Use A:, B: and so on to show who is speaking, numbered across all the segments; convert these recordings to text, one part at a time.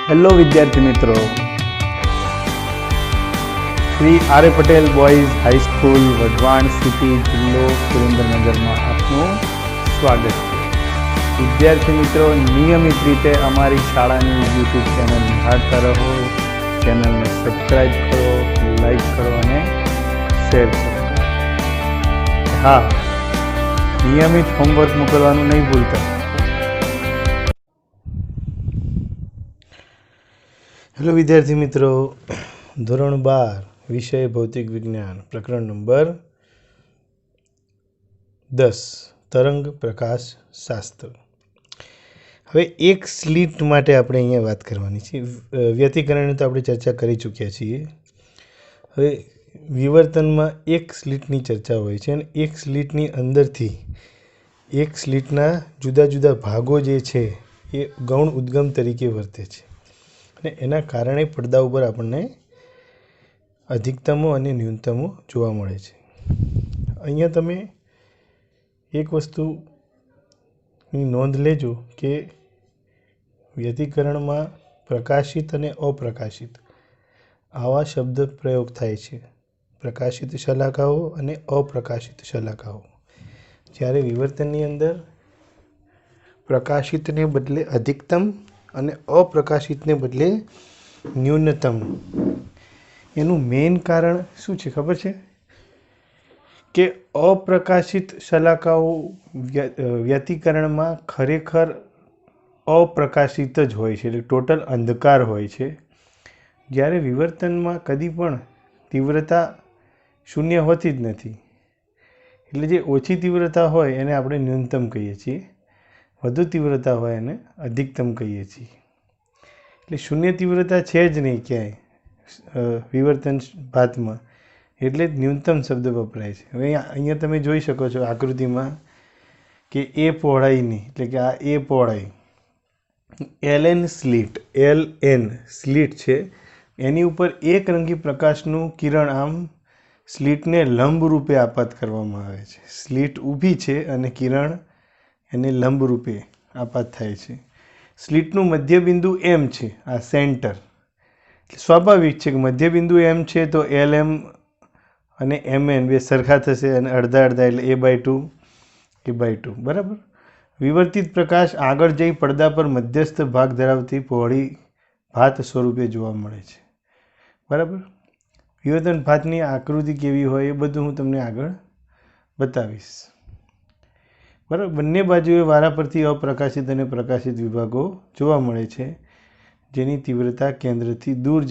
A: Hello વિદ્યાર્થી મિત્રો, Shri R Patel boys high school Wadhwan city જિલ્લો સુરેન્દ્રનગરમાં આપનું સ્વાગત છે। વિદ્યાર્થી મિત્રો, નિયમિત રીતે અમારી શાળાની યુટ્યુબ ચેનલ નિહાળતા રહો। ચેનલને સબસ્ક્રાઈબ કરો, લાઈક કરો અને શેર કરો। હા, નિયમિત હોમવર્ક મોકલવાનું નહીં ભૂલતા।
B: હેલો વિદ્યાર્થી મિત્રો, ધોરણ 12 વિષય ભૌતિક વિજ્ઞાન પ્રકરણ નંબર 10 તરંગ પ્રકાશ શાસ્ત્ર। હવે એક સ્લિટ માટે આપણે અહીંયા વાત કરવાની છે। વ્યતિકરણની તો આપણે ચર્ચા કરી ચૂક્યા છીએ। હવે વિવર્તનમાં એક સ્લિટની ચર્ચા હોય છે અને એક સ્લિટની અંદરથી એક સ્લિટના જુદા જુદા ભાગો જે છે એ ગૌણ ઉદ્ગમ તરીકે વર્તે છે અને એના કારણે પડદા ઉપર આપણને અધિકતમો અને ન્યૂનતમો જોવા મળે છે। અહીંયા તમે એક વસ્તુની નોંધ લેજો કે વ્યતિકરણમાં પ્રકાશિત અને અપ્રકાશિત આવા શબ્દ પ્રયોગ થાય છે। પ્રકાશિત શલાકાઓ અને અપ્રકાશિત શલાકાઓ। જ્યારે વિવર્તનની અંદર પ્રકાશિતને બદલે અધિકતમ અને અપ્રકાશિતને બદલે ન્યૂનતમ। એનું મેઇન કારણ શું છે ખબર છે? કે અપ્રકાશિત શલાકાઓ વ્યતિકરણમાં ખરેખર અપ્રકાશિત જ હોય છે, એટલે ટોટલ અંધકાર હોય છે। જ્યારે વિવર્તનમાં કદી પણ તીવ્રતા શૂન્ય હોતી જ નથી, એટલે જે ઓછી તીવ્રતા હોય એને આપણે ન્યૂનતમ કહીએ છીએ, વધુ તીવ્રતા હોય એને અધિકતમ કહીએ છીએ। એટલે શૂન્ય તીવ્રતા છે જ નહીં ક્યાંય વિવર્તન ભાતમાં, એટલે જ ન્યૂનતમ શબ્દ વપરાય છે। હવે અહીંયા તમે જોઈ શકો છો આકૃતિમાં કે એ પહોળાઈની, એટલે કે આ એ પહોળાઈ LN સ્લિટ છે, એની ઉપર એક રંગી પ્રકાશનું કિરણ આમ સ્લિટને લંબ રૂપે આપાત કરવામાં આવે છે। સ્લિટ ઊભી છે અને કિરણ એને લંબ રૂપે આપાત થાય છે। સ્લિટનું મધ્યબિંદુ M છે, આ સેન્ટર। સ્વાભાવિક છે કે મધ્યબિંદુ M છે તો LM અને MN બે સરખા થશે અને અડધા અડધા એટલે A/2 A/2 બરાબર। વિવર્તિત પ્રકાશ આગળ જઈ પડદા પર મધ્યસ્થ ભાગ ધરાવતી પહોળી ભાત સ્વરૂપે જોવા મળે છે, બરાબર। વિવર્તન ભાતની આકૃતિ કેવી હોય એ બધું હું તમને આગળ બતાવીશ, બરાબર। બંને બાજુએ વારાફરતી અપ્રકાશિત અને પ્રકાશિત વિભાગો જોવા મળે છે, જેની તીવ્રતા કેન્દ્રથી દૂર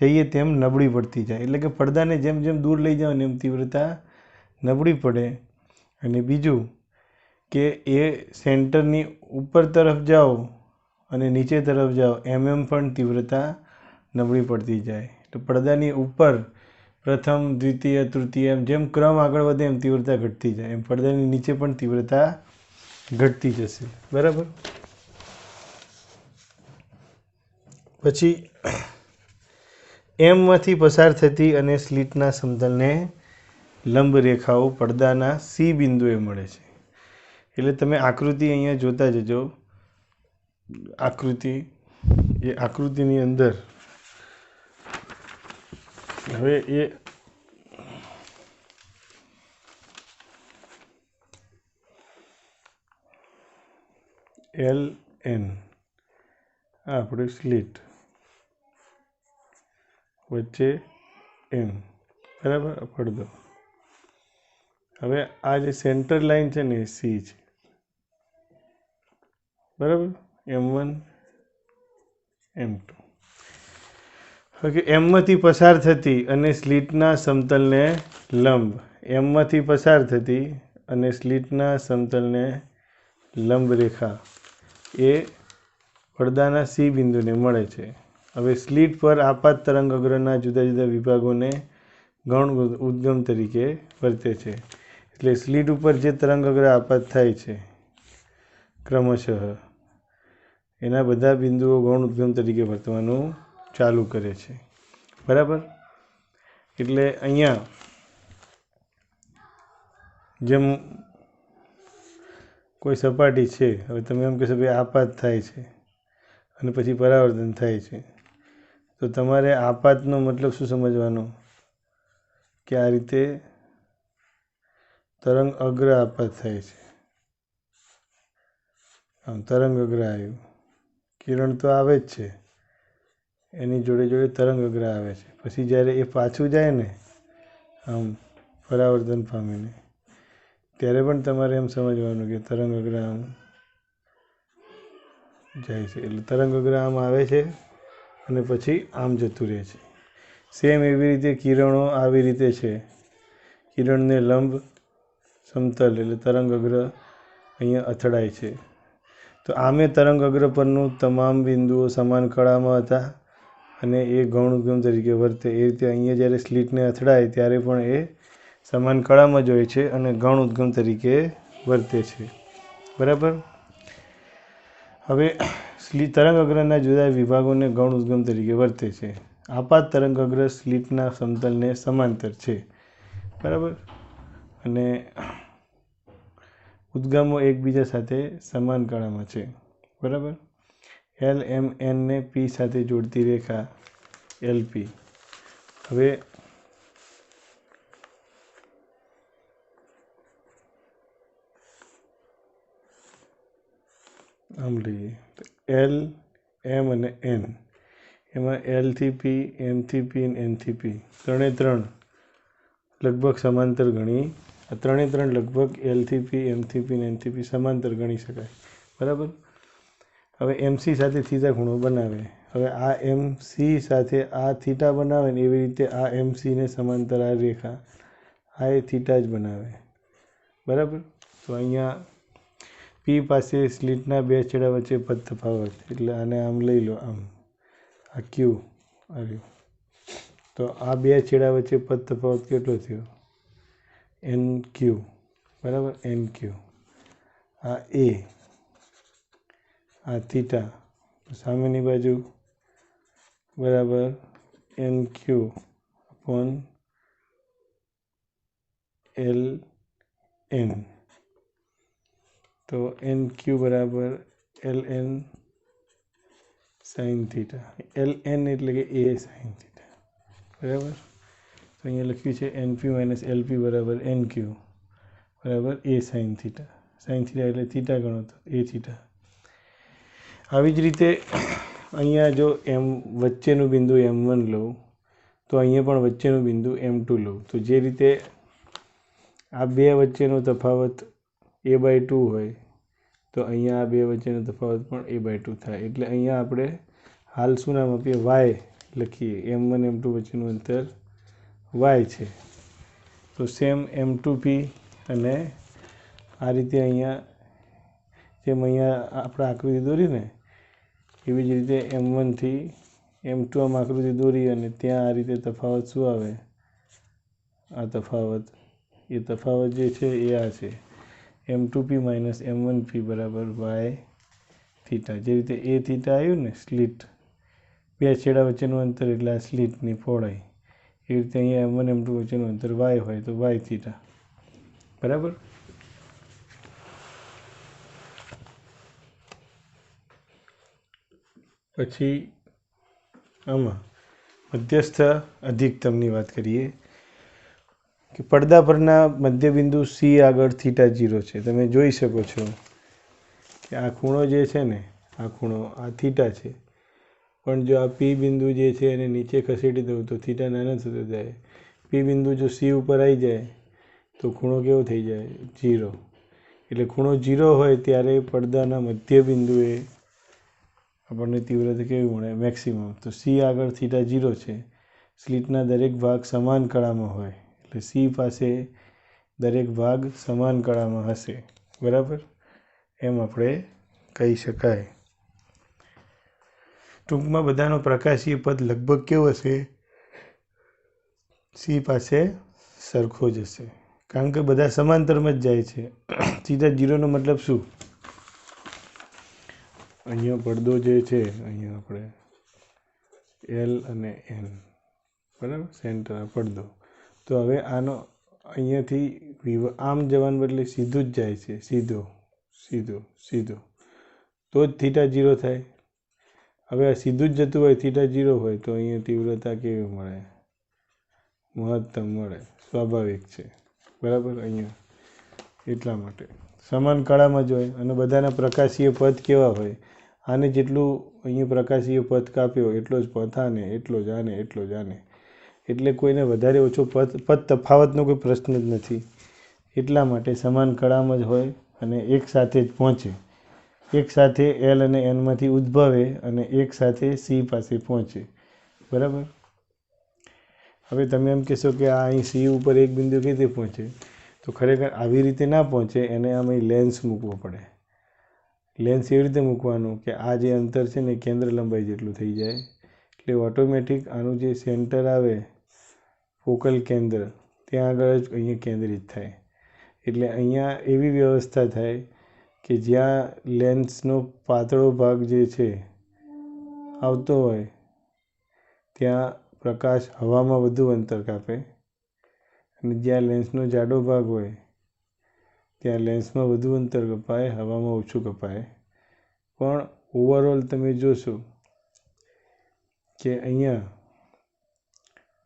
B: જઈએ તેમ નબળી પડતી જાય, એટલે કે પડદાને જેમ જેમ દૂર લઈ જાઓ ને એમ તીવ્રતા નબળી પડે। અને બીજું કે એ સેન્ટરની ઉપર તરફ જાઓ અને નીચે તરફ જાઓ એમ પણ તીવ્રતા નબળી પડતી જાય। તો પડદાની ઉપર પ્રથમ, દ્વિતીય, તૃતીય જેમ ક્રમ આગળ વધે એમ તીવ્રતા ઘટતી જાય, એમ પડદાની નીચે પણ તીવ્રતા ઘટતી જશે, બરાબર। પછી એમમાંથી પસાર થતી અને સ્લિટના સમતલને લંબ રેખાઓ પડદાના C બિંદુએ મળે છે। એટલે તમે આકૃતિ અહીંયા જોતા જજો। આકૃતિની અંદર હવે એ LN આપણે સ્લિટ વચ્ચે M, બરાબર, પડદો। હવે આ જે સેન્ટર લાઈન છે ને એ C છે, બરાબર, M1 M2। હવે એમમાંથી પસાર થતી અને સ્લિટના સમતલને લંબ, એમમાંથી પસાર થતી અને સ્લિટના સમતલને લંબ રેખા એ પડદાના C બિંદુને મળે છે। હવે સ્લિટ પર આપાત તરંગ અગ્રના જુદા જુદા વિભાગોને ગૌણ ઉદ્ગમ તરીકે વર્તે છે। એટલે સ્લિટ ઉપર જે તરંગ અગ્ર આપાત થાય છે ક્રમશઃ એના બધા બિંદુઓ ગૌણ ઉદ્ગમ તરીકે વર્તવાનું ચાલુ કરે છે, બરાબર। એટલે અહીંયા જેમ કોઈ સપાટી છે, હવે તમે એમ કહેશો ભાઈ આપાત થાય છે અને પછી પરાવર્તન થાય છે. તો તમારે આપાતનો મતલબ શું સમજવાનો કે આ રીતે તરંગ અગ્ર આપાત થાય છે. આમ તરંગ અગ્ર આવ્યું, કિરણ તો આવે જ છે, એની જોડે જોડે તરંગ અગ્ર આવે છે. પછી જ્યારે એ પાછું જાય ને આમ પરાવર્તન પામીને, ત્યારે પણ તમારે એમ સમજવાનું કે તરંગ અગ્ર આમ જાય છે. એટલે તરંગ અગ્ર આમ આવે છે અને પછી આમ જતું રહે છે. સેમ એવી રીતે કિરણો આવી રીતે છે. કિરણને લંબ સમતલ એટલે તરંગ અગ્ર અહીંયા અથડાય છે. તો આમે તરંગ અગ્ર પરનું તમામ બિંદુઓ સમાન કળામાં હતા અને એ ગૌણ ઉદ્ગમ તરીકે વર્તે. એ રીતે અહીંયા જ્યારે સ્લિટને અથડાય ત્યારે પણ એ સમાન કળામાં જ હોય છે અને ગૌણ ઉદ્ગમ તરીકે વર્તે છે. બરાબર. હવે તરંગ અગ્રના જુદા વિભાગોને ગૌણ ઉદ્ગમ તરીકે વર્તે છે. આપાત તરંગ અગ્ર સ્લિટના સમતલને સમાંતર છે. બરાબર. અને ઉદ્ગામો એકબીજા સાથે સમાન કળામાં છે. બરાબર. એલ એમ એનને પી સાથે જોડતી રેખા એલપી. હવે આમ લઈએ તો એલ એમ અને એન, એમાં એલથી પી, એમથી પી અને એનથી પી ત્રણે ત્રણ લગભગ સમાંતર ગણી, આ ત્રણે ત્રણ લગભગ એલથી પી, એમથી પી અને એનથી પી સમાંતર ગણી શકાય. બરાબર. હવે એમસી સાથે થીટા ખૂણો બનાવે. હવે આ એમસી સાથે આ થીટા બનાવે ને એવી રીતે આ એમસીને સમાંતર આ રેખા આ એ થીટા જ બનાવે. બરાબર. તો અહીંયા પી પાસે સ્લિટના બે છેડા વચ્ચે પદ તફાવત, એટલે આને આમ લઈ લો, આમ આ ક્યુ આવ્યું. તો આ બે છેડા વચ્ચે પદ તફાવત કેટલો થયો? N q. બરાબર. N q. આ એ, આ થીટા, સામેની બાજુ બરાબર n q upon l n. તો એન ક્યુ બરાબર l n sine theta. L n એટલે કે એ સાઇન થીટા. બરાબર. તો અહીંયા લખ્યું છે એન પી માઇનસ એલપી બરાબર એન ક્યુ બરાબર એ સાઇન થીટા. સાઇન થીટા એટલે થીટા ગણો તો એ થીટા. આવી જ રીતે અહીંયા જો એમ વચ્ચેનું બિંદુ M1 લઉં તો અહીંયા પણ વચ્ચેનું બિંદુ M2 લઉં. તો જે રીતે આ બે વચ્ચેનો તફાવત a/2 હોય તો અહીંયા આ બે વચ્ચેનો તફાવત પણ a/2 થાય. એટલે અહીંયા આપણે હાલ શું નામ આપીએ? y લખીએ. M1 M2 વચ્ચેનું અંતર y છે. તો સેમ M2p અને આ રીતે અહીંયા જેમ અહીંયા આપણે આકૃતિ દોરી ને એવી જ રીતે M1 થી M2 આમ આકૃતિ દોરી અને ત્યાં આ રીતે તફાવત શું આવે? આ તફાવત, એ તફાવત જે છે એ આ છે M2p માઇનસ M1p બરાબર y થીટા. જે રીતે એ થીટા આવ્યું ને સ્લિટ, બે છેડા વચ્ચેનું અંતર એટલે આ સ્લિટની પહોળાઈ, એવી રીતે અહીંયા M1 M2 વચ્ચેનું અંતર y હોય તો y થીટા. બરાબર. પછી આમાં મધ્યસ્થ અધિકતમની વાત કરીએ કે પડદા પરના મધ્યબિંદુ સી આગળ થીટા 0 છે. તમે જોઈ શકો છો કે આ ખૂણો જે છે ને, આ ખૂણો આ થીટા છે, પણ જો આ પી બિંદુ જે છે એને નીચે ખસેડી દઉં તો થીટા નાનો થતો જાય. પી બિંદુ જો સી ઉપર આવી જાય તો ખૂણો કેવો થઈ જાય? 0. એટલે ખૂણો 0 હોય ત્યારે પડદાના મધ્યબિંદુએ આપણને તીવ્રતા કેવી મળે? મેક્સિમમ. તો સી આગળ થીટા 0 છે. સ્લિટના દરેક ભાગ સમાન કળામાં હોય એટલે સી પાસે દરેક ભાગ સમાન કળામાં હશે. બરાબર. એમ આપણે કહી શકાય. ટૂંકમાં બધાનો પ્રકાશીય પદ લગભગ કેવો હશે? સી પાસે સરખો જ હશે, કારણ કે બધા સમાંતરમાં જ જાય છે. થીટા 0નો મતલબ શું? અહીંયા પડદો જે છે, અહીંયા આપણે એલ અને એન બરાબર સેન્ટર આ પડદો. તો હવે આનો અહીંયાથી આમ જવાને બદલે સીધું જ જાય છે, સીધો સીધો સીધો, તો જ થીટા 0 થાય. હવે આ સીધું જ જતું હોય θ 0 હોય તો અહીંયા તીવ્રતા કેવી મળે? મહત્તમ મળે, સ્વાભાવિક છે બરાબર. અહીંયા એટલા માટે સમાન કળામાં જ હોય અને બધાના પ્રકાશીય પથ કેવા હોય? આને જેટલું અહીંયા પ્રકાશીય પથ કાપ્યો એટલો જ પથ આને, એટલો જ આને, એટલો જ આને, એટલે કોઈને વધારે ઓછો પથ તફાવતનો કોઈ પ્રશ્ન જ નથી. એટલા માટે સમાન કળામાં જ હોય અને એક સાથે જ પહોંચે, એક સાથે એલ અને એનમાંથી ઉદ્ભવે અને એક સાથે સી પાસે પહોંચે બરાબર. હવે તમે એમ કહેશો કે આ અહીં સી ઉપર એક બિંદુ કઈ રીતે પહોંચે? તો ખરેખર આવી રીતે ના પહોંચે, એને આમ અહીં લેન્સ મૂકવો પડે. લેન્સ એવી રીતે મૂકવાનું કે આ જે અંતર છે ને કેન્દ્ર લંબાઈ જેટલું થઈ જાય, એટલે ઓટોમેટિક આનું જે સેન્ટર આવે ફોકલ કેન્દ્ર ત્યાં આગળ જ અહીંયા કેન્દ્રિત થાય. એટલે અહીંયા એવી વ્યવસ્થા થાય કે જ્યાં લેન્સનો પાતળો ભાગ જે છે આવતો હોય ત્યાં પ્રકાશ હવામાં વધુ અંતર કાપે અને જ્યાં લેન્સનો જાડો ભાગ હોય ત્યાં લેન્સમાં વધુ અંતર કપાય, હવામાં ઓછું કપાય. પણ ઓવરઓલ તમે જોશો કે અહીંયા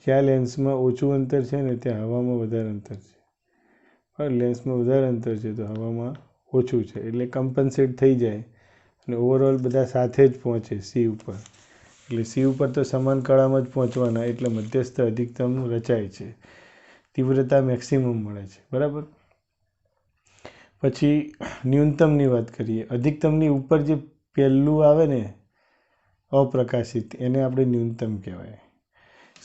B: જ્યાં લેન્સમાં ઓછું અંતર છે ને ત્યાં હવામાં વધારે અંતર છે, પણ લેન્સમાં વધારે અંતર છે તો હવામાં ઓછું છે. એટલે કમ્પન્સેટ થઈ જાય અને ઓવરઓલ બધા સાથે જ પહોંચે સી ઉપર. એટલે સી ઉપર તો સમાન કળામાં જ પહોંચવાના, એટલે મધ્યસ્થ અધિકતમ રચાય છે, તીવ્રતા મેક્સિમમ મળે છે બરાબર. પછી ન્યૂનતમની વાત કરીએ. અધિકતમની ઉપર જે પહેલું આવે ને અપ્રકાશિત, એને આપણે ન્યૂનતમ કહેવાય.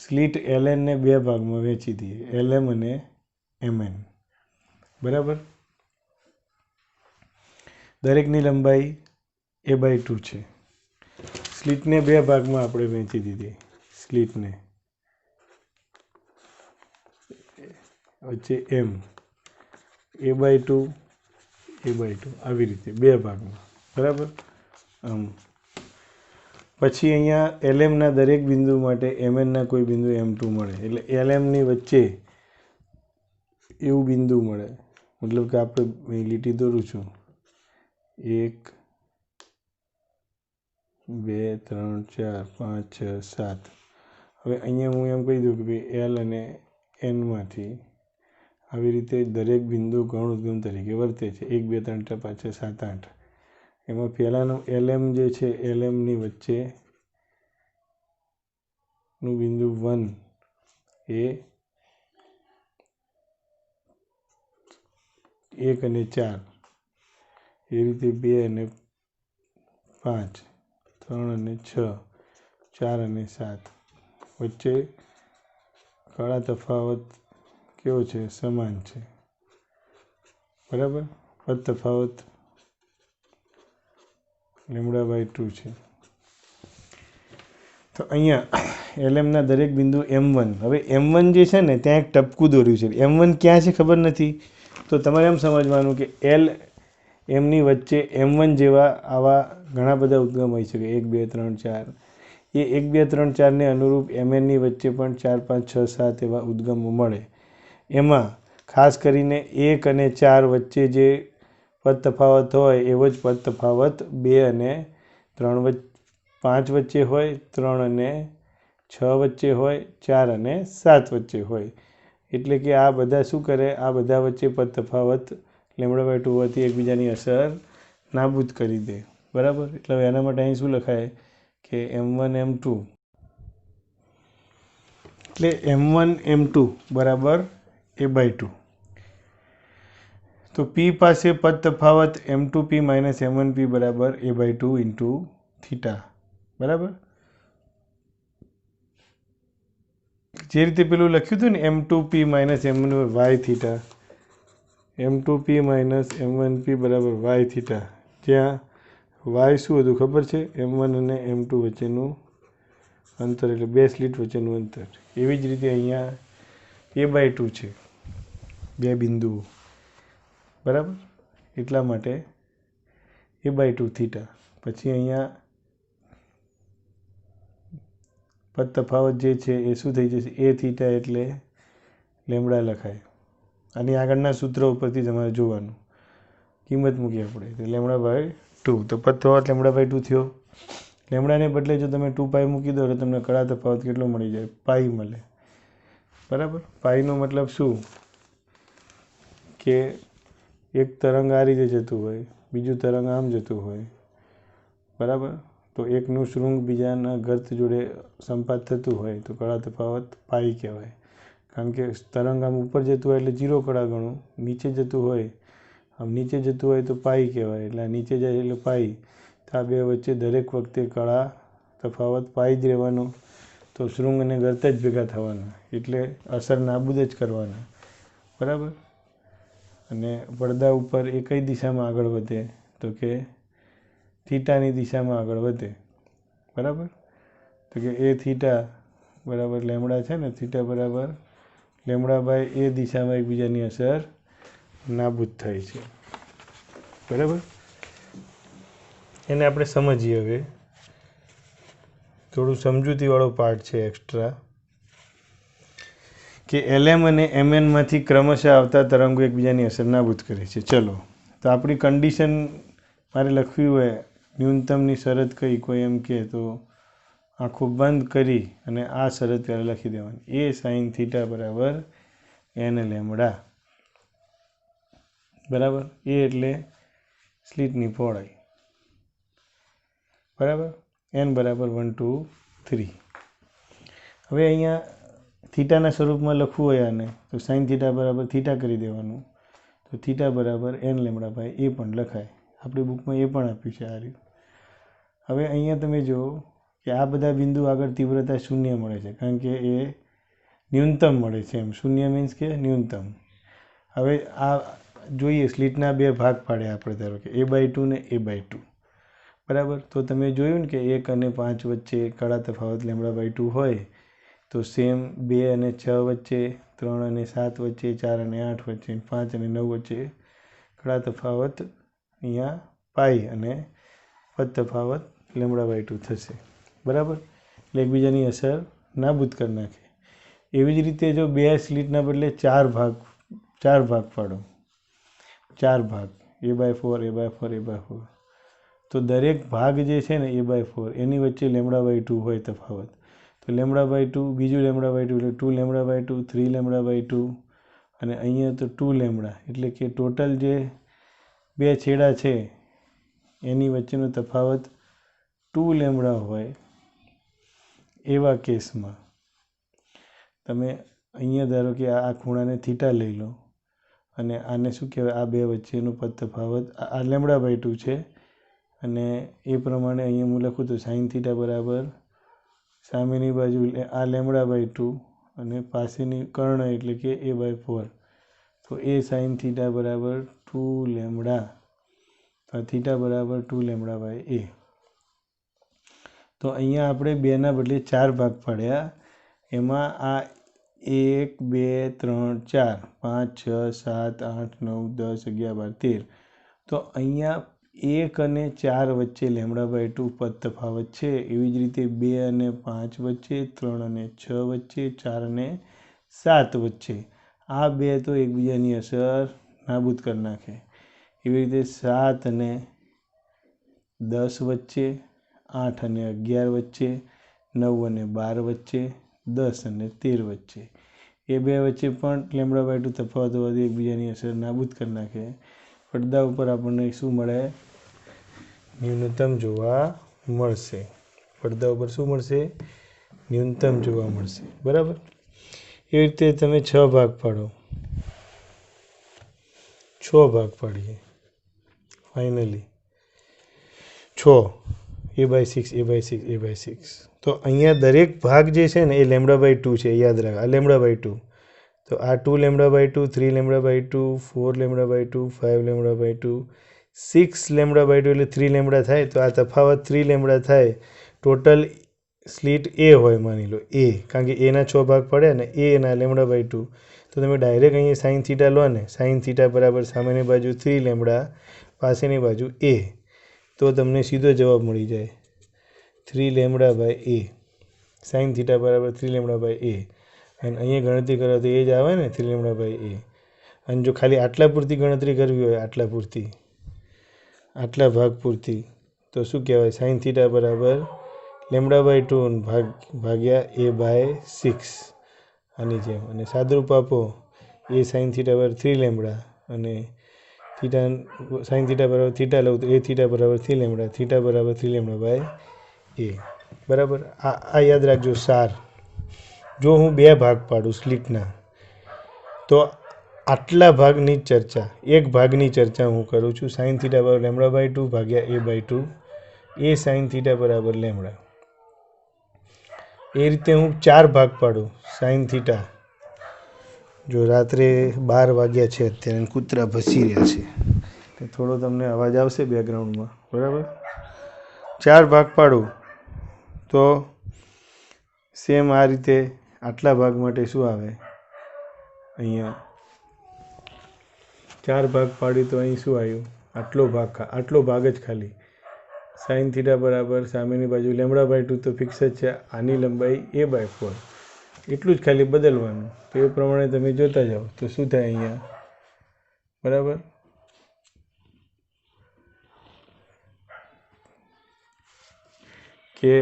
B: સ્લિટ એલએનને બે ભાગમાં વહેંચી દઈએ, એલએમ અને એમએન બરાબર. દરેકની લંબાઈ a/2 છે. સ્લિટને બે ભાગમાં આપણે વહેંચી દીધી, સ્લિટને વચ્ચે એમ a/2 આવી રીતે બે ભાગમાં બરાબર. પછી અહીંયા એલએમના દરેક બિંદુ માટે એમએનના કોઈ બિંદુ m2 મળે, એટલે એલએમની વચ્ચે એવું બિંદુ મળે. મતલબ કે આપણે લીટી દોરું છું, 1 2 3 4 5 6 7. હવે અહીંયા હું એમ કહી દઉં કે ભાઈ એલ અને એનમાંથી આવી રીતે દરેક બિંદુ ગૌણ ઉદ્ગમ તરીકે વર્તે છે. 1 2 3 4 5 6 7 8. એમાં પહેલાંનું એલએમ જે છે, એલએમની વચ્ચેનું બિંદુ 1 એ 1 અને 4, એ રીતે 2 અને 5, 3 અને 6, 4 અને 7. વચ્ચે કળા તફાવત કેવો છે? સમાન છે બરાબર. પદ તફાવત λ/2 છે. તો અહીંયા એલએમના દરેક બિંદુ m1. હવે m1 જે છે ને ત્યાં એક ટપકું દોર્યું છે. m1 ક્યાં છે ખબર નથી, તો તમારે એમ સમજવાનું કે એલ એમની વચ્ચે m1 જેવા આવા ઘણા બધા ઉદ્ગમ હોઈ શકે, 1 2 3 4. એ 1 2 3 4ને અનુરૂપ mnની વચ્ચે પણ 4 5 6 7 એવા ઉદ્ગમો મળે. એમાં ખાસ કરીને 1 અને 4 વચ્ચે જે પદ તફાવત હોય એવો જ પદ તફાવત 2 અને 3 5 વચ્ચે હોય, 3 અને 6 વચ્ચે હોય, 4 અને 7 વચ્ચે હોય. એટલે કે આ બધા શું કરે? આ બધા વચ્ચે પદ તફાવત λ/2 હોવાથી એકબીજાની અસર નાબૂદ કરી દે બરાબર. એટલે એના માટે અહીં શું લખાય કે m1 m2, એટલે m1 m2 બરાબર a/2. તો p પાસે પદ તફાવત m2p - m1p બરાબર a/2 × θ બરાબર. જે રીતે પેલું લખ્યું હતું ને m2p - m1 yθ, m2p - m1p બરાબર yθ, જ્યાં y શું હતું ખબર છે? m1 અને m2 વચ્ચેનું અંતર, એટલે બે સ્લિટ વચ્ચેનું અંતર. એવી જ રીતે અહીંયા a/2 છે, બે બિંદુઓ બરાબર. એટલા માટે a/2 θ. પછી અહીંયા પદ તફાવત જે છે એ શું થઈ જશે? a θ એટલે લેમડા લખાય. આની આગળના સૂત્ર ઉપરથી તમારે જોવાનું, કિંમત મૂકી આપણે, તો λ/2. તો પદ તફાવત λ/2 થયો. લેમડાને બદલે જો તમે 2π મૂકી દો તો તમને કડા તફાવત કેટલો મળી જાય? પાઈ મળે. બરાબર. પાઈનો મતલબ શું કે એક તરંગ આ રીતે જતું હોય, બીજું તરંગ આમ જતું હોય. બરાબર. તો એકનું શૃંગ બીજાના ગર્ત જોડે સંપાત થતું હોય તો કડા તફાવત પાઈ કહેવાય. કારણ કે તરંગ આમ ઉપર જતું હોય એટલે 0 કડા ગણું, નીચે જતું હોય આમ નીચે જતું હોય તો પાઈ કહેવાય. એટલે નીચે જાય એટલે પાઈ. તો આ બે વચ્ચે દરેક વખતે કડા તફાવત પાઈ જ રહેવાનો. તો શૃંગ અને ગર્ત જ ભેગા થવાના, એટલે અસર નાબૂદ જ કરવાના. બરાબર. અને પડદા ઉપર એ કઈ દિશામાં આગળ વધે? તો કે થીટાની દિશામાં આગળ વધે. બરાબર. તો કે એ થીટા બરાબર લેમડા છે ને, થીટા બરાબર લેમડા બાય એ દિશામાં એકબીજાની અસર નાબૂદ થાય છે. બરાબર. એને આપણે સમજીએ. હવે થોડું સમજૂતીવાળો પાર્ટ છે એક્સ્ટ્રા, કે LM અને MNમાંથી ક્રમશઃ આવતા તરંગો એકબીજાની અસર નાબૂદ કરે છે. ચલો, તો આપણી કન્ડિશન મારે લખવી હોય, ન્યૂનતમની શરત કઈ કોઈ એમ કહે તો આંખો બંધ કરી અને આ શરત ત્યારે લખી દેવાની: એ સાઇન થીટા બરાબર n લેમડા. બરાબર. એ એટલે સ્લિટની પહોળાઈ. બરાબર. n બરાબર 1 2 3. હવે અહીંયા થીટાના સ્વરૂપમાં લખવું હોય આને તો સાઇન થીટા બરાબર થીટા કરી દેવાનું. તો થીટા બરાબર n લેમડા બાય એ પણ લખાય. આપણી બુકમાં એ પણ આપ્યું છે આ રહ્યું. હવે અહીંયા તમે જુઓ કે આ બધા બિંદુ આગળ તીવ્રતા 0 મળે છે, કારણ કે એ ન્યૂનતમ મળે છે. એમ 0 મીન્સ કે ન્યૂનતમ. હવે આ જોઈએ સ્લિટના બે ભાગ પાડ્યા આપણે, ધારો કે a/2 ને a/2. બરાબર. તો તમે જોયું ને કે 1 અને 5 વચ્ચે કડા તફાવત λ/2 હોય, તો સેમ 2 અને 6 વચ્ચે, 3 અને 7 વચ્ચે, 4 અને 8 વચ્ચે, 5 અને 9 વચ્ચે કડા તફાવત અહીંયા પાઈ અને પદ તફાવત λ/2 થશે. બરાબર. એટલે એકબીજાની અસર નાબૂદ કરી નાખે. એવી જ રીતે જો બે સ્લિટના બદલે 4 ભાગ પાડો, 4 ભાગ a/4 a/4 a/4, તો દરેક ભાગ જે છે ને a/4 એની વચ્ચે λ/2 હોય તફાવત. તો λ/2, બીજું λ/2 એટલે 2 λ/2, 3 λ/2 અને અહીંયા તો 2 લેમડા. એટલે કે ટોટલ જે બે છેડા છે એની વચ્ચેનો તફાવત 2 લેમડા હોય. એવા કેસમાં તમે અહીંયા ધારો કે આ ખૂણાને થીટા લઈ લો અને આને શું કહેવાય, આ બે વચ્ચેનો પદ તફાવત આ λ/2 છે. અને એ પ્રમાણે અહીંયા હું લખું તો સાઇન થીટા બરાબર સામેની બાજુ આ λ/2 અને પાસેની કર્ણ એટલે કે a/4. તો એ સાઇન થીટા બરાબર 2 લેમડા. તો થીટા બરાબર 2 લેમડા બાય એ. તો અહીંયા આપણે 2ના બદલે 4 ભાગ પાડ્યા. એમાં આ 1 2 3 4 5 6 7 8 9 10 11 12 13. તો અહીંયા 1 અને 4 વચ્ચે λ/2 પદ તફાવત છે. એવી જ રીતે 2 અને 5 વચ્ચે, 3 અને 6 વચ્ચે, 4 અને 7 વચ્ચે. આ બે તો એકબીજાની અસર નાબૂદ કરી નાખે. એવી રીતે 7 અને 10 વચ્ચે, 8 અને 11 વચ્ચે, 9 અને 12 વચ્ચે, 10 અને 13 વચ્ચે. એ બે વચ્ચે પણ λ/2 તફાવત હોવાથી એકબીજાની અસર નાબૂદ કરી નાખે. પડદા ઉપર આપણને શું મળે? ન્યૂનતમ જોવા મળશે. પડદા ઉપર શું મળશે? ન્યૂનતમ જોવા મળશે. બરાબર. એ રીતે તમે 6 ભાગ પાડો. 6 ભાગ પાડીએ ફાઇનલી 6 a/6 a/6 a/6. તો અહીંયા દરેક ભાગ જે છે ને એ λ/2 છે. યાદ રાખ, આ λ/2. તો આ 2 λ/2, 3 λ/2, 4 λ/2, 5 λ/2, 6 λ/2 એટલે 3 લેમડા થાય. તો આ તફાવત 3 લેમડા થાય. ટોટલ સ્લિટ એ હોય માની લો એ, કારણ કે એના 6 ભાગ પડ્યા ને એ એના λ/2. તો તમે ડાયરેક્ટ અહીંયા સાઇન થીટા લો ને, સાઇન થીટા બરાબર સામેની બાજુ 3 લેમડા, પાસેની બાજુ એ. તો તમને સીધો જવાબ મળી જાય 3 lambda by a. Sine theta બરાબર 3 લેમડા બાય એ. અને અહીંયા ગણતરી કરો તો એ જ આવે ને 3 લેમડા બાય એ. અને જો ખાલી આટલા પૂરતી ગણતરી કરવી હોય, આટલા ભાગ પૂરતી, તો શું કહેવાય? સાઇન થીટા બરાબર λ/2 ભાગ્યા a/6 આની જેમ, અને સાદુરૂપ આપો a sin θ/3 λ અને થીટા sin θ બરાબર થીટા લઉં તો a θ બરાબર 3 λ, થીટા બરાબર 3 λ/a. બરાબર. આ યાદ રાખજો સાર. જો હું 2 ભાગ પાડું સ્લીટના તો આટલા ભાગની ચર્ચા, એક ભાગની ચર્ચા હું કરું છું. sin θ બરાબર λ/2 ભાગ્યા a/2, a sin θ બરાબર λ. એ રીતે હું 4 ભાગ પાડું sin θ. જો રાત્રે 12 વાગ્યા છે અત્યારે કૂતરા ભસી રહ્યા છે તો થોડો તમને અવાજ આવશે બેકગ્રાઉન્ડમાં. બરાબર. 4 ભાગ પાડું તો સેમ આ રીતે આટલા ભાગ માટે શું આવે, અહીંયા 4 ભાગ પાડી તો અહીં શું આવ્યું, આટલો ભાગ જ ખાલી. sin θ બરાબર સામેની બાજુ λ/2 તો ફિક્સ જ છે, આની લંબાઈ a/4, એટલું જ ખાલી બદલવાનું. તો એ પ્રમાણે તમે જોતા જાઓ તો શું થાય અહીંયા. બરાબર. કે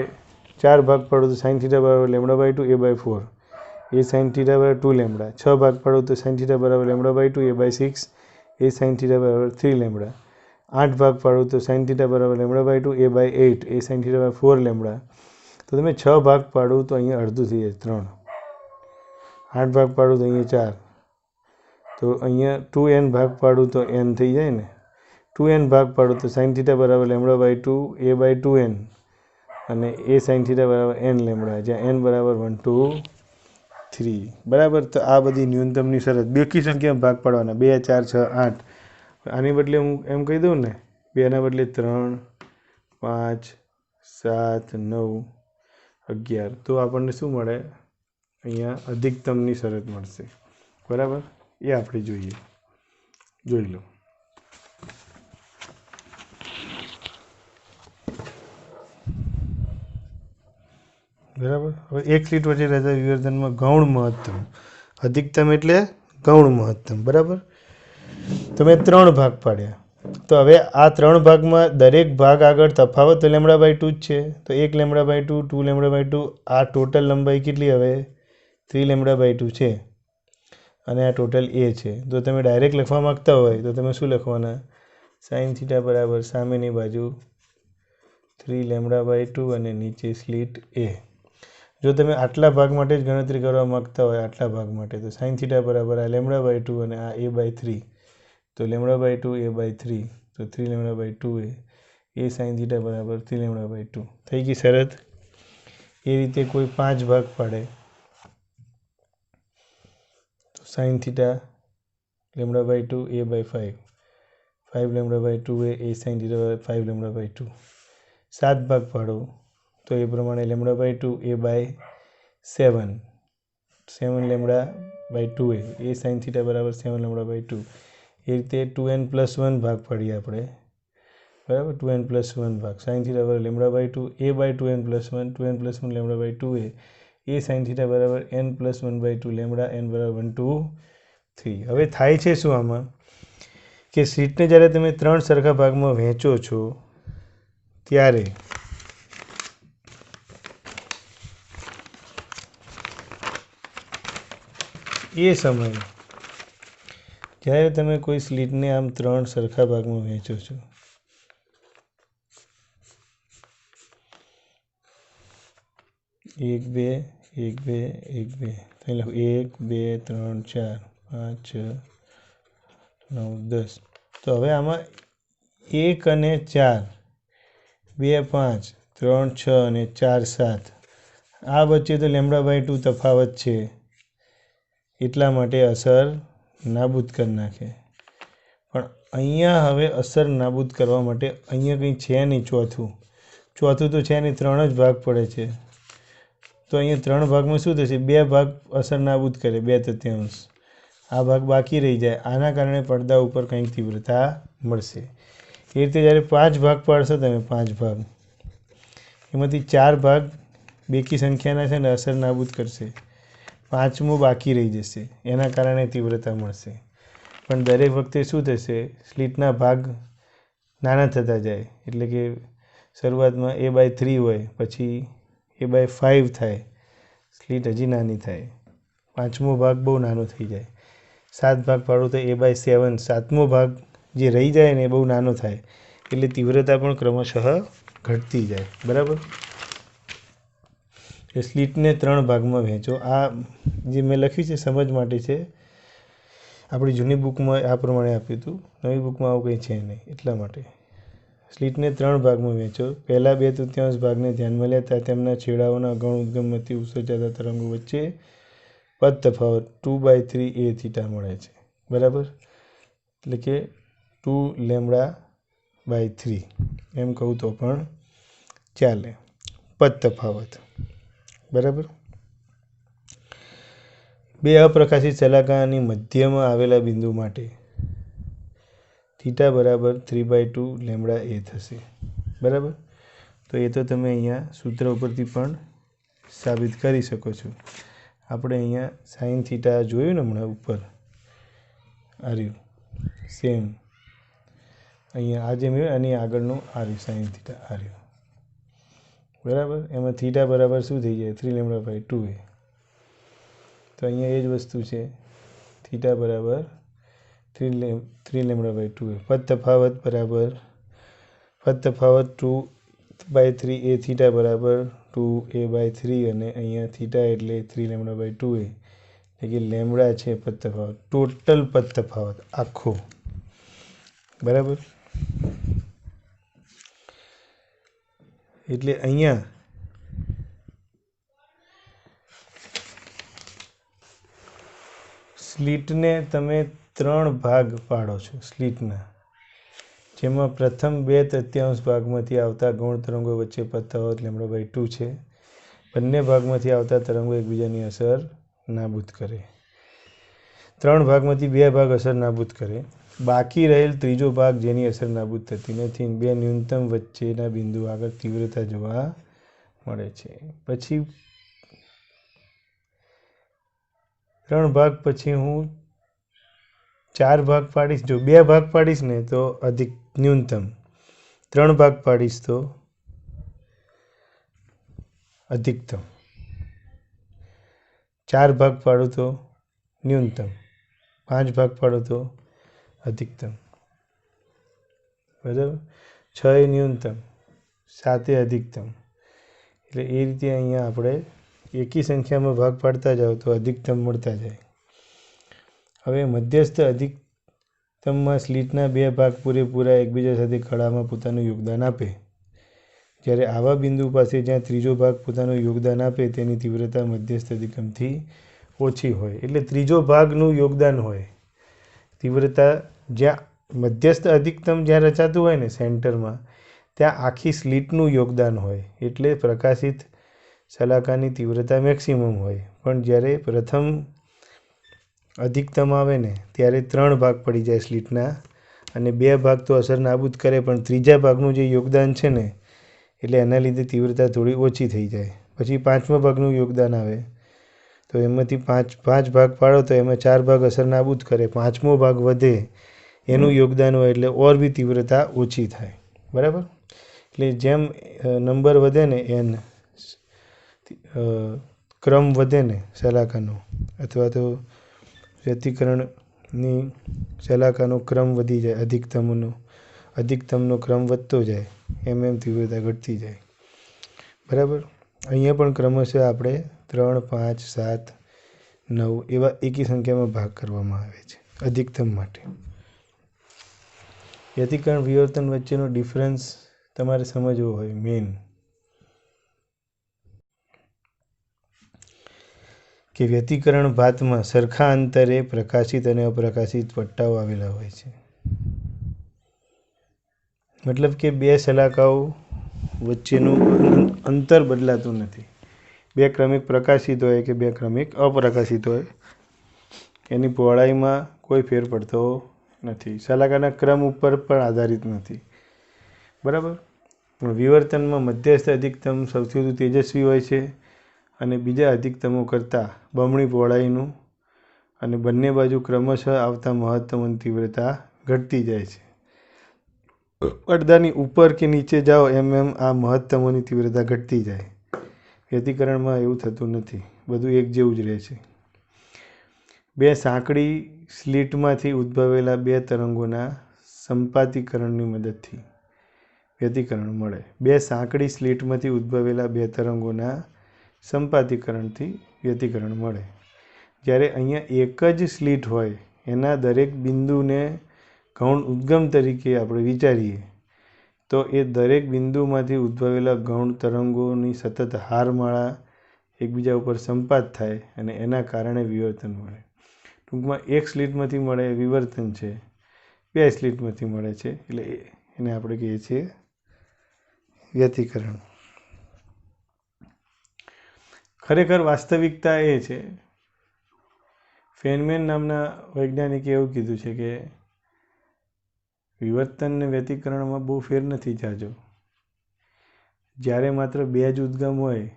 B: 4 ભાગ પાડો તો sin θ બરાબર λ/2 a/4, a sin θ બરાબર 2 λ. 6 ભાગ પાડો તો sin θ બરાબર λ/2 a/6, a sin θ બરાબર 3 λ. 8 ભાગ પાડો તો sin θ બરાબર λ/2 a/8, a sin θ બરાબર 4 λ. તો તમે 6 ભાગ પાડો તો અહીંયા અડધું થઈ જાય 3. 8 ભાગ પાડો તો અહીંયા 4. તો અહીંયા 2n ભાગ પાડું તો n થઈ જાય ને. 2n ભાગ પાડો તો sin θ બરાબર λ/2 a/2n અને a sin θ બરાબર n λ, જ્યાં n બરાબર 1 2 3. બરાબર. તો આ બધી ન્યૂનતમની શરત. બેકી સંખ્યામાં ભાગ પાડવાના 2 4 6 8. આની બદલે હું એમ કહી દઉં ને, 2ના બદલે 3 5 7 9 11. તો આપણને શું મળે, અહીંયા અધિકતમની શરત મળશે. બરાબર. એ આપણે જોઈ લો. બરાબર. હવે એક સ્લીટ વચ્ચે રહેતા વિવર્તનમાં ગૌણ મહત્તમ. અધિકતમ એટલે ગૌણ મહત્તમ. બરાબર. તમે 3 ભાગ પાડ્યા તો હવે આ 3 ભાગમાં દરેક ભાગ આગળ તફાવત તો λ/2 જ છે. તો 1 λ/2 2 λ/2, આ ટોટલ લંબાઈ કેટલી હવે 3 λ/2 છે અને આ ટોટલ a છે. જો તમે ડાયરેક્ટ લખવા માગતા હોય તો તમે શું લખવાના, sin θ બરાબર સામેની બાજુ 3 λ/2 અને નીચે સ્લીટ a. જો તમે આટલા ભાગ માટે જ ગણતરી કરવા માગતા હોય, આટલા ભાગ માટે, તો sin θ બરાબર આ λ/2 અને આ a/3. તો λ/2 a/3, તો 3 λ/2 a sin θ બરાબર 3 λ/2 થઈ ગઈ શરત. એ રીતે કોઈ 5 ભાગ પાડે તો sin θ λ/2 a/5, 5 λ/2 a sin θ બરાબર 5 λ/2. 7 ભાગ પાડો તો એ પ્રમાણે λ/2 a/7, 7 λ/2 a sin θ બરાબર 7 λ/2. એ રીતે 2n+1 ભાગ પાડીએ આપણે. બરાબર. 2n+1 ભાગ sin θ બરાબર λ/2 a/2n+1, 2n+1 λ/2 a sin θ બરાબર n+1/2 λ, n બરાબર 1 2 3. હવે થાય છે શું આમાં કે સ્લીટને જ્યારે તમે 3 સરખા ભાગમાં વહેંચો છો ત્યારે એ સમયે જ્યારે તમે કોઈ સ્લીટને આમ 3 સરખા ભાગમાં વહેંચો છો, એક બે 1 2 1 2 થઈ લખો 1 2 3 4 5 6 9 10. તો હવે આમાં 1 અને 4, 2 5 3 6 અને 4 7, આ વચ્ચે તો λ/2 તફાવત છે એટલા માટે અસર નાબૂદ કરી નાખે. પણ અહીંયા હવે અસર નાબૂદ કરવા માટે અહીંયા કંઈ છે નહીં. ચોથું તો છે નહીં, 3 જ ભાગ પડે છે. તો અહીંયા 3 ભાગમાં શું થશે, 2 ભાગ અસર નાબૂદ કરે, 2/3. આ ભાગ બાકી રહી જાય. આના કારણે પડદા ઉપર કંઈક તીવ્રતા મળશે. એ રીતે જ્યારે 5 ભાગ પાડશો તમે, 5 ભાગ, એમાંથી 4 ભાગ બેકી સંખ્યાના છે ને અસર નાબૂદ કરશે, 5મો બાકી રહી જશે. એના કારણે તીવ્રતા મળશે. પણ દરેક વખતે શું થશે, સ્લીટના ભાગ નાના થતા જાય. એટલે કે શરૂઆતમાં a/3 હોય, પછી A/5 થાય, સ્લીટ હજી નાની થાય. 5મો ભાગ બહુ નાનો થઈ જાય. 7 ભાગ પાડો તો A/7, 7મો ભાગ જે રહી જાય ને એ બહુ નાનો થાય, એટલે તીવ્રતા પણ ક્રમશઃ ઘટતી જાય. બરાબર. એ સ્લીટને 3 ભાગમાં વહેંચો. આ જે મેં લખ્યું છે સમજ માટે છે. આપણી જૂની બુકમાં આ પ્રમાણે આપ્યું હતું, નવી બુકમાં આવું કંઈ છે નહીં, એટલા માટે. સ્લીટને 3 ભાગમાં વહેંચો. પહેલા 2/3 ભાગને ધ્યાનમાં લેતા તેમના છેડાઓના ગૌણ ઉદ્ગમમાંથી ઉત્સર્જાતા તરંગો વચ્ચે પદ તફાવત 2/3 A મળે છે. બરાબર. એટલે કે 2λ/3 એમ કહું તો પણ ચાલે. પદ તફાવત. બરાબર. બે અપ્રકાશિત શલાકાની મધ્યમાં આવેલા બિંદુ માટે θ બરાબર 3/2λA થશે. બરાબર. તો એ તો તમે અહીંયા સૂત્ર ઉપરથી પણ સાબિત કરી શકો છો. આપણે અહીંયા સાઇન થીટા જોયું ને હમણાં ઉપર આર્યું સેમ અહીંયા આ જે મેં અને આગળનું આર્યું સાઇન થીટા આર્યું. બરાબર. એમાં થીટા બરાબર શું થઈ જાય? 3λ/2A. તો અહીંયા એ જ વસ્તુ છે. થીટા બરાબર 3λ/2A. પદ તફાવત બરાબર 2/3A થીટા બરાબર 2A/3 અને અહીંયા થીટા એટલે 3λ/2A. એટલે કે લેમડા છે પદ તફાવત, ટોટલ પદ તફાવત આખો. બરાબર. એટલે અહીંયા સ્લીટને તમે 3 ભાગ પાડો છો સ્લીટના, જેમાં પ્રથમ 2/3 ભાગમાંથી આવતા ગૌણ તરંગો વચ્ચે પદ તફાવત λ/2 છે. બંને ભાગમાંથી આવતા તરંગો એકબીજાની અસર નાબૂદ કરે. 3 ભાગમાંથી 2 ભાગ અસર નાબૂદ કરે. બાકી રહેલ ત્રીજો ભાગ જેની અસર નાબૂદ થતી નથી. 2 ન્યૂનતમ વચ્ચેના બિંદુ આગળ તીવ્રતા જોવા મળે છે. પછી 3 ભાગ પછી હું 4 ભાગ પાડીશ. જો 2 ભાગ પાડીશ ને તો અધિક ન્યૂનતમ, 3 ભાગ પાડીશ તો અધિકતમ, 4 ભાગ પાડો તો ન્યૂનતમ, 5 ભાગ પાડો તો અધિકતમ. બરાબર. 6 એ ન્યૂનતમ, 7 એ અધિકતમ. એટલે એ રીતે અહીંયા આપણે એકી સંખ્યામાં ભાગ પાડતા જાઓ તો અધિકતમ મળતા જાય. હવે મધ્યસ્થ અધિકતમમાં સ્લીટના 2 ભાગ પૂરેપૂરા એકબીજા સાથે કળામાં પોતાનું યોગદાન આપે. જ્યારે આવા બિંદુ પાસે જ્યાં ત્રીજો ભાગ પોતાનું યોગદાન આપે તેની તીવ્રતા મધ્યસ્થ અધિકતમથી ઓછી હોય. એટલે ત્રીજો ભાગનું યોગદાન હોય. તીવ્રતા જ્યાં મધ્યસ્થ અધિકતમ જ્યાં રચાતું હોય ને સેન્ટરમાં, ત્યાં આખી સ્લીટનું યોગદાન હોય. એટલે પ્રકાશિત શલાકાની તીવ્રતા મેક્સિમમ હોય. પણ જ્યારે પ્રથમ અધિકતમ આવે ને ત્યારે 3 ભાગ પડી જાય સ્લીટના, અને 2 ભાગ તો અસર નાબૂદ કરે, પણ ત્રીજા ભાગનું જે યોગદાન છે ને એટલે એના લીધે તીવ્રતા થોડી ઓછી થઈ જાય. પછી 5મા ભાગનું યોગદાન આવે તો એમાંથી 5 ભાગ પાડો તો એમાં 4 ભાગ અસર નાબૂદ કરે, 5મો ભાગ વધે એનું યોગદાન હોય એટલે ઓર બી તીવ્રતા ઓછી થાય. બરાબર. એટલે જેમ નંબર વધે ને એન ક્રમ વધે ને શલાકાનો અથવા તો વ્યતિકરણની શલાકાનો ક્રમ વધી જાય, અધિકતમનો ક્રમ વધતો જાય, એમ તીવ્રતા ઘટતી જાય. બરાબર. અહીંયા પણ ક્રમશઃ આપણે 3, 5, 7, 9 એવા એકી સંખ્યામાં ભાગ કરવામાં આવે છે અધિકતમ માટે. વ્યતિકરણ વિવર્તન વચ્ચેનો ડિફરન્સ તમારે સમજવો હોય મેઇન, કે વ્યતિકરણ ભાતમાં સરખા અંતરે પ્રકાશિત અને અપ્રકાશિત પટ્ટાઓ આવેલા હોય છે. મતલબ કે 2 શલાકાઓ વચ્ચેનું અંતર બદલાતું નથી. 2 ક્રમિક પ્રકાશિત હોય કે 2 ક્રમિક અપ્રકાશિત હોય, એની પહોળાઈમાં કોઈ ફેર પડતો નથી. શલાકાના ક્રમ ઉપર પણ આધારિત નથી. બરાબર. પણ વિવર્તનમાં મધ્યસ્થ અધિકતમ સૌથી વધુ તેજસ્વી હોય છે અને બીજા અધિકતમો કરતાં બમણી પહોળાઈનું, અને બંને બાજુ ક્રમશઃ આવતા મહત્તમની તીવ્રતા ઘટતી જાય છે. પડદાની ઉપર કે નીચે જાઓ એમ આ મહત્તમોની તીવ્રતા ઘટતી જાય. વ્યતિકરણમાં એવું થતું નથી, બધું એક જેવું જ રહે છે. બે સાંકડી સ્લિટમાંથી ઉદ્ભવેલા બે તરંગોના સંપાતીકરણની મદદથી વ્યતિકરણ મળે. બે સાંકડી સ્લિટમાંથી ઉદ્ભવેલા બે તરંગોના સંપાતીકરણથી વ્યતિકરણ મળે. જ્યારે અહીંયા એક જ સ્લિટ હોય એના દરેક બિંદુને ગૌણ ઉદ્ગમ તરીકે આપણે વિચારીએ તો એ દરેક બિંદુમાંથી ઉદ્ભવેલા ગૌણ તરંગોની સતત હારમાળા એકબીજા ઉપર સંપાત થાય અને એના કારણે વિવર્તન મળે. ટૂંકમાં એક સ્લિટમાંથી મળે વિવર્તન છે, બે સ્લિટમાંથી મળે છે એટલે એને આપણે કહીએ છીએ વ્યતિકરણ. ખરેખર વાસ્તવિકતા એ છે, ફેનમેન નામના વૈજ્ઞાનિકે એવું કીધું છે કે વિવર્તન ને વ્યતિકરણમાં બહુ ફેર નથી જાજો. જ્યારે માત્ર બે જ ઉદ્ગમ હોય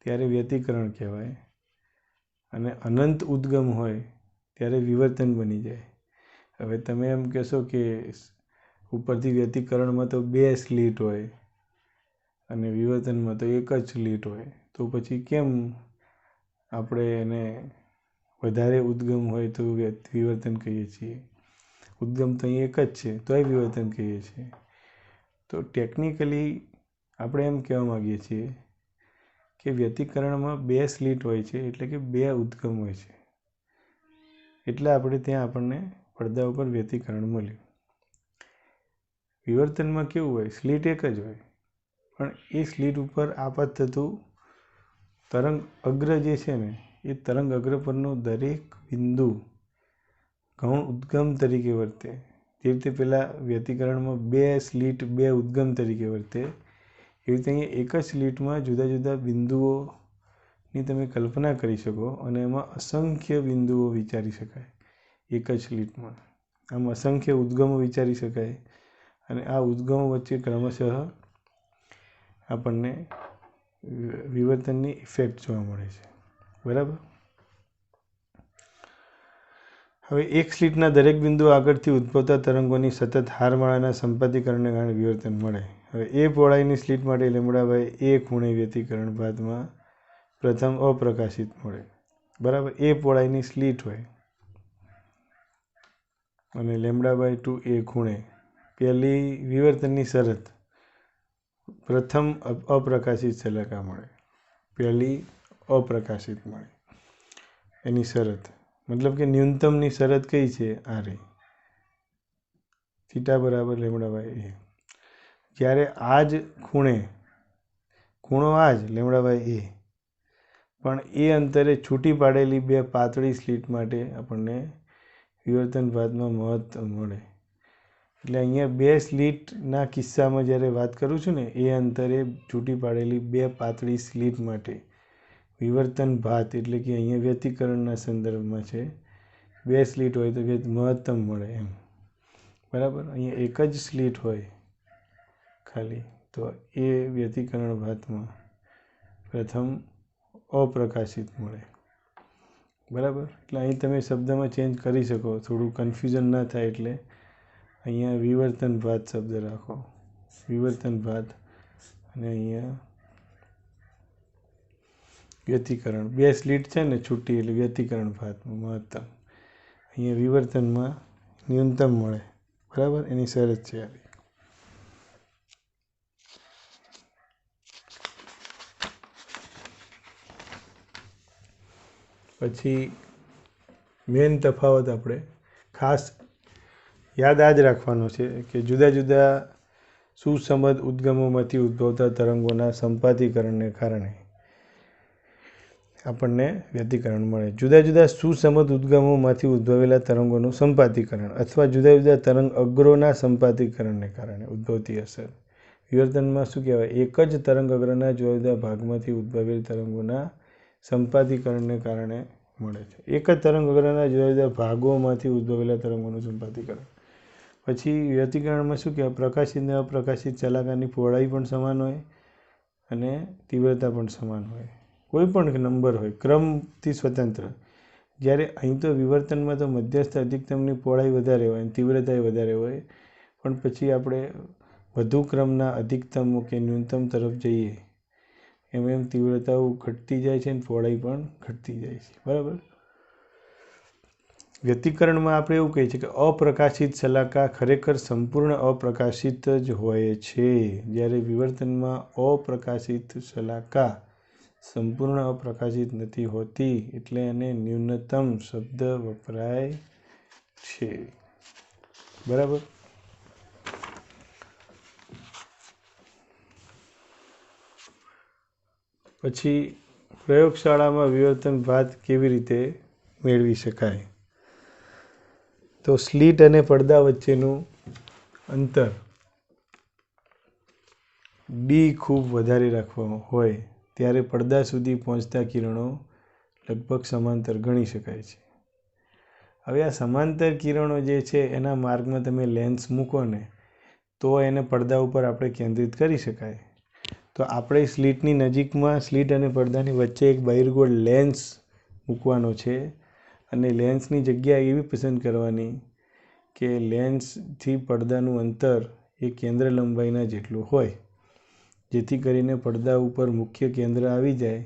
B: ત્યારે વ્યતિકરણ કહેવાય અને અનંત ઉદ્ગમ હોય ત્યારે વિવર્તન બની જાય. હવે તમે એમ કહેશો કે ઉપરથી વ્યતિકરણમાં તો બે સ્લિટ હોય અને વિવર્તનમાં તો એક જ સ્લિટ હોય, તો પછી કેમ આપણે એને વધારે ઉદ્ગમ હોય તો વિવર્તન કહીએ છીએ, ઉદ્ગમ તો અહીં એક જ છે તોય વિવર્તન કહીએ છીએ. તો ટેકનિકલી આપણે એમ કહેવા માગીએ છીએ કે વ્યતિકરણમાં બે સ્લિટ હોય છે એટલે કે બે ઉદ્ગમ હોય છે, એટલે આપણને પડદા ઉપર વ્યતિકરણ મળ્યું. વિવર્તનમાં કેવું હોય, સ્લિટ એક જ હોય પણ એ સ્લિટ ઉપર આપાત થતું તરંગ અગ્ર જે છે ને એ તરંગ અગ્ર પરનું દરેક બિંદુ ગૌણ ઉદ્ગમ તરીકે વર્તે. જે રીતે પેલા વ્યતિકરણમાં બે સ્લિટ બે ઉદ્ગમ તરીકે વર્તે, એવી રીતે અહીંયા એક જ સ્લિટમાં જુદા જુદા બિંદુઓની તમે કલ્પના કરી શકો અને એમાં અસંખ્ય બિંદુઓ વિચારી શકાય એક જ સ્લિટમાં. આમ અસંખ્ય ઉદ્ગમો વિચારી શકાય અને આ ઉદ્ગમો વચ્ચે ક્રમશઃ આપણને વિવર્તનની ઇફેક્ટ જોવા મળે છે. બરાબર. હવે એક સ્લિટના દરેક બિંદુ આગળથી ઉદ્ભવતા તરંગોની સતત હારમાળાના સંપાતીકરણને કારણે વિવર્તન મળે. હવે એ પહોળાઈની સ્લિટ માટે λ/a ખૂણે વ્યતિકરણ ભાતમાં પ્રથમ અપ્રકાશિત મળે. બરાબર. એ પહોળાઈની સ્લિટ હોય અને λ/2a ખૂણે પહેલી વિવર્તનની શરત પ્રથમ અપ્રકાશિત શલાકા મળે. પહેલી અપ્રકાશિત મળે એની શરત, મતલબ કે ન્યૂનતમની શરત કઈ છે, આ રહી θ બરાબર λ/a. જ્યારે આ જ ખૂણો આ જ λ/a પણ એ અંતરે છૂટી પાડેલી બે પાતળી સ્લિટ માટે આપણને વિવર્તન ભાતમાં મહત્તમ મળે. એટલે અહીંયા બે સ્લિટના કિસ્સામાં જ્યારે વાત કરું છું ને, એ અંતરે છૂટી પાડેલી બે પાતળી સ્લિટ માટે વિવર્તન ભાત એટલે કે અહીંયા વ્યતિકરણના સંદર્ભમાં છે, બે સ્લિટ હોય તો મહત્તમ મળે એમ. બરાબર. અહીંયા એક જ સ્લિટ હોય ખાલી તો એ વ્યતિકરણ ભાતમાં પ્રથમ અપ્રકાશિત મળે. બરાબર. એટલે અહીં તમે શબ્દમાં ચેન્જ કરી શકો, થોડું કન્ફ્યુઝન ના થાય એટલે અહીંયા વિવર્તન ભાત શબ્દ રાખો, વિવર્તન ભાત, અને અહીંયા વ્યતિકરણ. બે સ્લિટ છે ને છૂટી એટલે વ્યતિકરણ ભાતમાં મહત્તમ, અહીંયા વિવર્તનમાં ન્યૂનતમ મળે. બરાબર. એની શરત છે આ. પછી મેન તફાવત આપણે ખાસ યાદ આ જ રાખવાનો છે કે જુદા જુદા સુસંબદ્ધ ઉદ્ગમોમાંથી ઉદ્ભવતા તરંગોના સંપાતીકરણને કારણે આપણને વ્યતિકરણ મળે. જુદા જુદા સુસંબદ્ધ ઉદ્ગમોમાંથી ઉદ્ભવેલા તરંગોનું સંપાતીકરણ અથવા જુદા જુદા તરંગ અગ્રોના સંપાતીકરણને કારણે ઉદ્ભવતી અસર. વિવર્તનમાં શું કહેવાય, એક જ તરંગ અગ્રના જુદા જુદા ભાગમાંથી ઉદ્ભવેલ તરંગોના સંપાતીકરણને કારણે મળે છે. એક જ તરંગ અગ્રના જુદા જુદા ભાગોમાંથી ઉદ્ભવેલા તરંગોનું સંપાતીકરણ. પછી વ્યતિકરણમાં શું કહેવાય, પ્રકાશિત અને અપ્રકાશિત શલાકાની પહોળાઈ પણ સમાન હોય અને તીવ્રતા પણ સમાન હોય, કોઈ પણ નંબર હોય, ક્રમથી સ્વતંત્ર. જ્યારે અહીં તો વિવર્તનમાં તો મધ્યસ્થ અધિકતમની પહોળાઈ વધારે હોય અને તીવ્રતા વધારે હોય, પણ પછી આપણે વધુ ક્રમના અધિકતમ કે ન્યૂનતમ તરફ જઈએ એમ તીવ્રતાઓ ઘટતી જાય છે અને પહોળાઈ પણ ઘટતી જાય છે. બરાબર. વ્યતિકરણમાં આપણે એવું કહીએ છીએ કે અપ્રકાશિત શલાકા ખરેખર સંપૂર્ણ અપ્રકાશિત જ હોય છે, જ્યારે વિવર્તનમાં અપ્રકાશિત શલાકા સંપૂર્ણ અપ્રકાશિત નથી હોતી, એટલે એને ન્યૂનતમ શબ્દ વપરાય છે. બરાબર. પછી પ્રયોગશાળામાં વિવર્તન ભાત કેવી રીતે મેળવી શકાય? તો સ્લિટ અને પડદા વચ્ચેનું અંતર ડી ખૂબ વધારે રાખવામાં હોય ત્યારે પડદા સુધી પહોંચતા કિરણો લગભગ સમાંતર ગણી શકાય છે. હવે આ સમાંતર કિરણો જે છે એના માર્ગમાં તમે લેન્સ મૂકો ને તો એને પડદા ઉપર આપણે કેન્દ્રિત કરી શકાય. તો આપણે સ્લિટની નજીકમાં સ્લિટ અને પડદાની વચ્ચે એક બહિર્ગોળ લેન્સ મૂકવાનો છે અને લેન્સની જગ્યા એવી પસંદ કરવાની કે લેન્સથી પડદાનું અંતર એ કેન્દ્ર લંબાઈના જેટલું હોય, જેથી કરીને પડદા ઉપર મુખ્ય કેન્દ્ર આવી જાય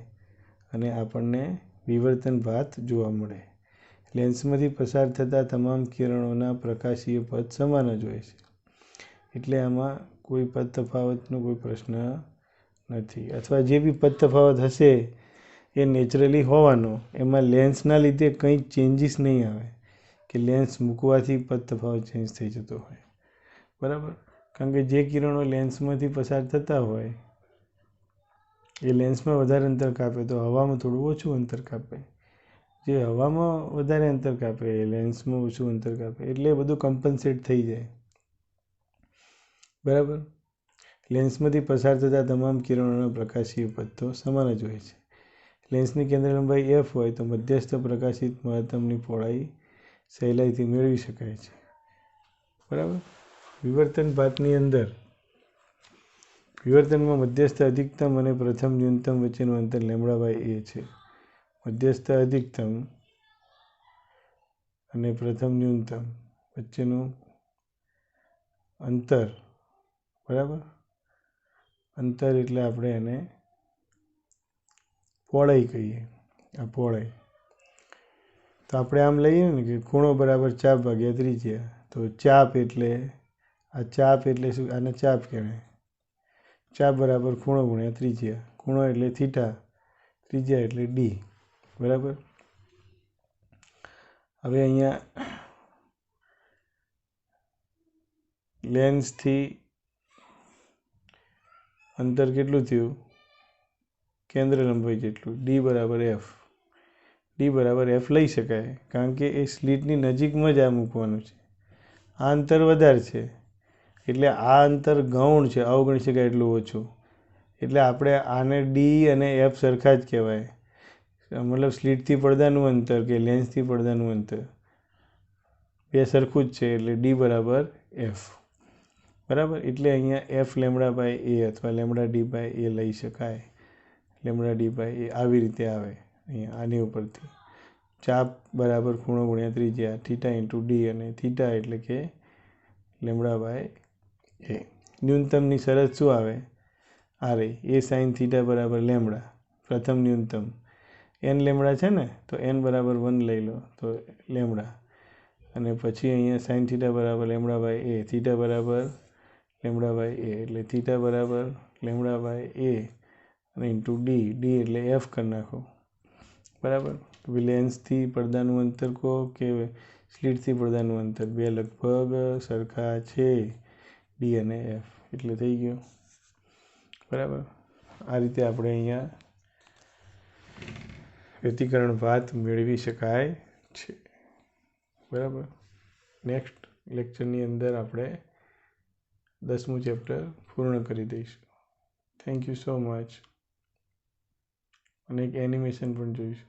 B: અને આપણને વિવર્તન ભાત જોવા મળે. લેન્સમાંથી પસાર થતા તમામ કિરણોના પ્રકાશીય પથ સમાન જ હોય છે, એટલે આમાં કોઈ પદ તફાવતનો કોઈ પ્રશ્ન નથી, અથવા જે બી પદ તફાવત હશે એ નેચરલી હોવાનો, એમાં લેન્સના લીધે કંઈ ચેન્જીસ નહીં આવે કે લેન્સ મૂકવાથી પદ તફાવત ચેન્જ થઈ જતો હોય. બરાબર. કારણ કે જે કિરણો લેન્સમાંથી પસાર થતા હોય એ લેન્સમાં વધારે અંતર કાપે તો હવામાં થોડું ઓછું અંતર કાપે, જે હવામાં વધારે અંતર કાપે એ લેન્સમાં ઓછું અંતર કાપે, એટલે બધું કમ્પન્સેટ થઈ જાય. બરાબર. લેન્સમાંથી પસાર થતા તમામ કિરણોના પ્રકાશીય પથ તો સમાન જ હોય છે. લેન્સની કેન્દ્ર લંબાઈ f હોય તો મધ્યસ્થ પ્રકાશિત મહત્તમની પહોળાઈ સહેલાઈથી મેળવી શકાય છે. બરાબર. વિવર્તન ભાતની અંદર વિવર્તનમાં મધ્યસ્થ અધિકતમ અને પ્રથમ ન્યૂનતમ વચ્ચેનું અંતર λ/a છે. મધ્યસ્થ અધિકતમ અને પ્રથમ ન્યૂનતમ વચ્ચેનું અંતર, બરાબર, અંતર એટલે આપણે એને પહોળાઈ કહીએ. આ પહોળાઈ તો આપણે આમ લઈએ ને કે ખૂણો બરાબર ચાપ ભાગ્યા ત્રિજ્યા. તો ચાપ એટલે આ ચાપ એટલે શું? આને ચાપ કહેવાય. ચાપ બરાબર ખૂણો ગુણ્યા ત્રિજ્યા. ખૂણો એટલે થીટા, ત્રિજ્યા એટલે ડી. બરાબર. હવે અહીંયા લેન્સથી અંતર કેટલું થયું? કેન્દ્ર લંબાઈ જેટલું, ડી બરાબર એફ. ડી બરાબર એફ લઈ શકાય કારણ કે એ સ્લિટની નજીકમાં જ આ મૂકવાનું છે. આ અંતર વધારે છે એટલે આ અંતર ગૌણ છે, અવગણી શકાય એટલું ઓછું, એટલે આપણે આને ડી અને એફ સરખા જ કહેવાય. મતલબ સ્લિટથી પડદાનું અંતર કે લેન્સથી પડદાનું અંતર બે સરખું જ છે, એટલે ડી બરાબર એફ. બરાબર. એટલે અહીંયા એફ λ/a અથવા λ/d/a લઈ શકાય. λ/d/a આવી રીતે આવે અહીંયા આની ઉપરથી. ચાપ બરાબર ખૂણો ગુણ્યા ત્રિજ્યા, થીટા ઇન્ટુ ડી, અને થીટા એટલે કે λ/a. ન્યૂનતમની શરત શું આવે? આ રહી, a sin થીટા બરાબર લેમડા. પ્રથમ ન્યૂનતમ n લેમડા છે ને, તો n બરાબર 1 લઈ લો તો લેમડા, અને પછી અહીંયા sin થીટા બરાબર λ/a, થીટા બરાબર λ/a, એટલે થીટા બરાબર λ/a અને ઇન્ટુ ડી, ડી એટલે એફ કરી નાખો. બરાબર. લેન્સથી પડદાનું અંતર કહો કે સ્લિટથી પડદાનું અંતર, બે લગભગ સરખા છે, ડી અને એફ, એટલે થઈ ગયો. બરાબર. આ રીતે આપણે અહીંયા વ્યતિકરણ ભાત મેળવી શકાય છે. બરાબર. નેક્સ્ટ લેક્ચરની અંદર આપણે 10મું ચેપ્ટર પૂર્ણ કરી દઈશું. Thank you so much. અને એક એનિમેશન પણ જોઈશું.